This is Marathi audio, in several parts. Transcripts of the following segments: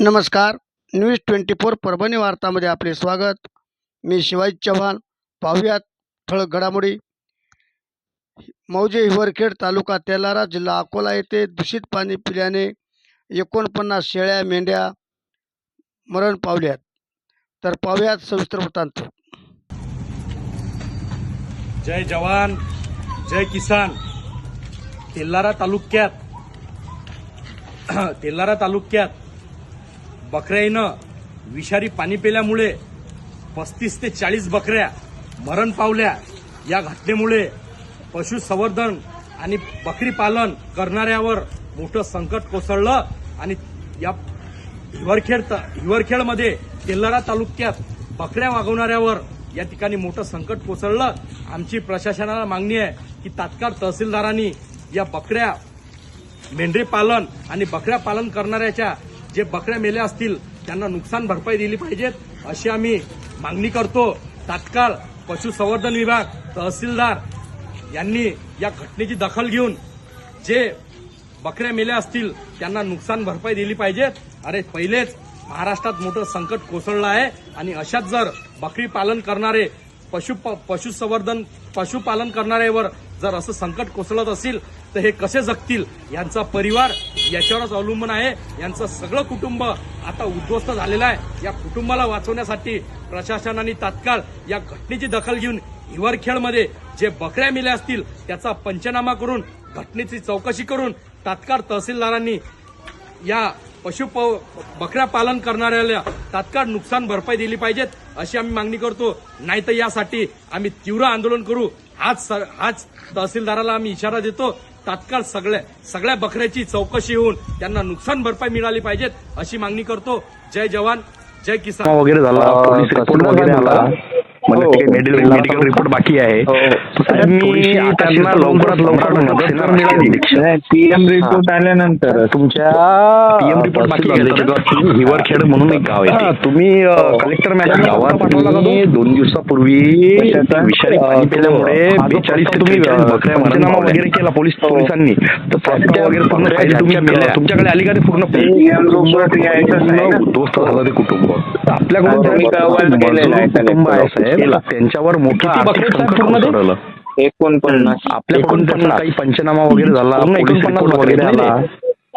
नमस्कार. न्यूज 24 परभणी वार्तामध्ये आपले स्वागत. मी शिवाजी चव्हाण. पाहुयात ठळक घडामोडी. मौजे हिवरखेड तालुका तेलारा जिल्हा अकोला येथे दूषित पाणी पिल्याने 49 शेळ्या मेंढ्या मरण पावल्यात. तर पाहुयात सविस्तर वृत्तांत. जय जवान जय किसान. तेलारा तालुक्यात बकऱ्यानं विषारी पाणी पिल्यामुळे 35 ते 40 बकऱ्या मरण पावल्या. या घटनेमुळे पशुसंवर्धन आणि बकरी पालन करणाऱ्यावर मोठं संकट कोसळलं आणि या हिवरखेडमध्ये तेलारा तालुक्यात बकऱ्या वागवणाऱ्यावर या ठिकाणी मोठं संकट कोसळलं. आमची प्रशासनाला मागणी आहे की तात्काळ तहसीलदारांनी या बकऱ्या मेंढरी पालन आणि बकऱ्या पालन करणाऱ्याच्या जे बकऱ्या मेल्या असतील त्यांना नुकसान भरपाई दिली पाहिजेत अशी आम्ही मागणी करतो. तात्काळ पशुसंवर्धन विभाग तहसीलदार यांनी या घटनेची दखल घेऊन जे बकऱ्या मेल्या असतील त्यांना नुकसान भरपाई दिली पाहिजेत. अरे पहिलेच महाराष्ट्रात मोठं संकट कोसळलं आहे आणि अशाच जर बकरी पालन करणारे पशुपालन करणाऱ्यावर जर असं संकट कोसळत असेल तर हे कसे जगतील. यांचा परिवार याच्यावरच अवलंबून आहे. यांचं सगळं कुटुंब आता उद्ध्वस्त झालेलं आहे. या कुटुंबाला वाचवण्यासाठी प्रशासनाने तात्काळ या घटनेची दखल घेऊन हिवरखेडमध्ये जे बकऱ्या मेल्या असतील त्याचा पंचनामा करून घटनेची चौकशी करून तात्काळ तहसीलदारांनी या बकऱ्या पालन करणाऱ्याला तात्काळ नुकसान भरपाई दिली पाहिजेत अशी आम्ही मागणी करतो. नाहीतर यासाठी आम्ही तीव्र आंदोलन करू. हाच तहसीलदाराला आम्ही इशारा देतो. तात्काळ सगळ्या बकऱ्याची चौकशी होऊन त्यांना नुकसान भरपाई मिळाली पाहिजेत अशी मागणी करतो. जय जवान जय किसान वगैरे झाला, पोलीस रिपोर्ट वगैरे आला, मला मेडिकल रिपोर्ट बाकी आहे. त्यांना लवकरात लवकर मदत मिळाली. पीएम रिपोर्ट आल्यानंतर तुमच्या पीएम रिपोर्ट बाकी आहे. हिवरखेड म्हणून एक गाव आहे, तुम्ही कलेक्टर मॅडम गावात पाठवला का? 2 दिवसापूर्वी विषारी पाणी पिल्यामुळे 42 तुम्ही बकऱ्या पंचनामा वगैरे केला पोलिसांनी. तर त्या वगैरे पूर्ण फाईल तुमच्याकडे आली का? ते पूर्ण उद्ध्वस्त झालं ते कुटुंब. आपल्याकडून कुटुंब आहे त्यांच्यावर मोठा आर्थिक संकट कोसळलं. 49 आपल्याकडून त्यांना काही पंचनामा वगैरे झाला, पोलीस रिपोर्ट वगैरे आला,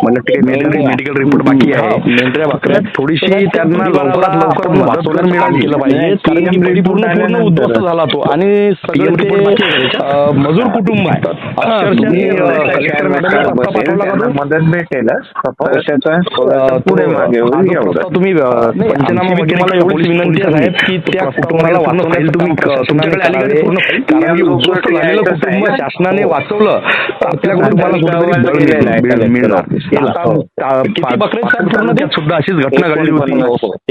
मला मेडिकल रिपोर्ट बाकी आहे. मेंढऱ्या बकऱ्या थोडीशी त्यांना लवकरात लवकर मदत मिळाली केलं पाहिजे, कारण की परिपूर्ण उद्ध्वस्त झाला तो आणि सगळं ते मजूर कुटुंब आहे. कलेक्टर मॅडम मदत भेटेल. पुढे मागे तुम्ही पंचनामा वगैरे पोलीस विनंती आहे की त्या कुटुंबाला वाचवण्यासाठी तुम्ही तुमच्याकडे आली का पूर्ण, कारण की उद्ध्वस्त झालेलं कुटुंब शासनाने वाचवलं तर आपल्या कुटुंबाला मिळणार. सुद्धा अशीच घटना घडली होती.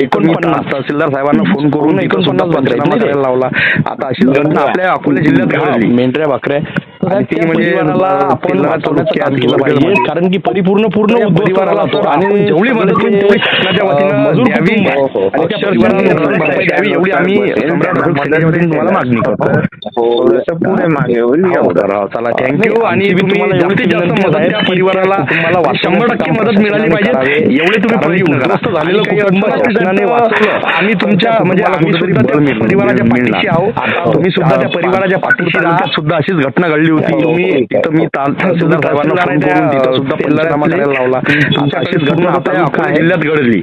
49 तहसीलदार साहेबांना फोन करून 49 पंचनामा करायला लावला. आता अशीच घटना आपल्या अकोला जिल्ह्यात घडली. मेंढऱ्या बकऱ्या म्हणजे आपण कारण की परिपूर्ण परिवाराला आणि जेवढी मदत होईल तेवढी शासनाच्या वतीनं द्यावी आणि त्या परिवाराला भरपाई द्यावी एवढी आम्ही तुम्हाला मागणी करतो. पुढे मागे चला थँक्यू. आणि तुम्ही जास्तीत जास्त मदत त्या परिवाराला तुम्हाला 100% मदत मिळाली पाहिजे एवढे तुम्ही प्रयत्न झालेलं कुटुंब शासनाने वाचवलं. आम्ही तुमच्या म्हणजे आम्ही सुद्धा त्या परिवाराच्या पाठीशी आहोत. तुम्ही सुद्धा त्या परिवाराच्या पाठीशी राहा. सुद्धा अशीच घटना घडली होती. तुम्ही तिथं मी तहसीलदार साहेबांना फोन करून तिथं सुद्धा पंचनामा करायला लावला. अशीच घटना आपल्या अकोला जिल्ह्यात घडली.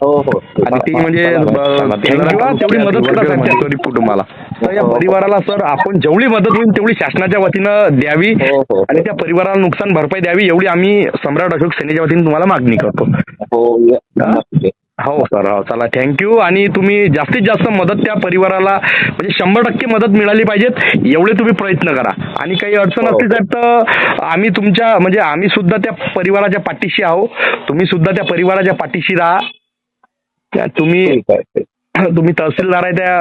आणि ती म्हणजे तेवढी मदत करा त्या कुटुंबाला. तर या परिवाराला सर आपण जेवढी मदत होईल तेवढी शासनाच्या वतीनं द्यावी आणि त्या परिवाराला नुकसान भरपाई द्यावी एवढी आम्ही सम्राट अशोक सेनेच्या वतीने तुम्हाला मागणी करतो. हो सर. हो चला थँक्यू. आणि तुम्ही जास्तीत जास्त मदत त्या परिवाराला म्हणजे 100% मदत मिळाली पाहिजेत एवढे तुम्ही प्रयत्न करा. आणि काही अडचण असली तर आम्ही तुमच्या म्हणजे आम्ही सुद्धा त्या परिवाराच्या पाठीशी आहोत. तुम्ही सुद्धा त्या परिवाराच्या पाठीशी राहा. तुम्ही तहसीलदार आहे त्या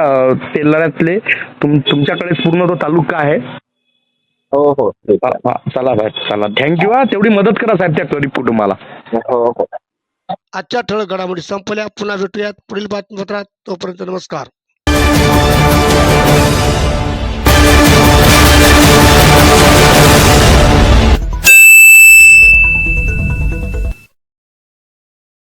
तेलाऱ्यातले, तुमच्याकडे पूर्ण तो तालुका आहे. हो चला थँक्यू. तेवढी मदत करा साहेब त्या गरीब कुटुंबाला. आजच्या ठळक घडामोडी संपल्या. पुन्हा भेटूयात पुढील बातमीपत्रात. तोपर्यंत नमस्कार.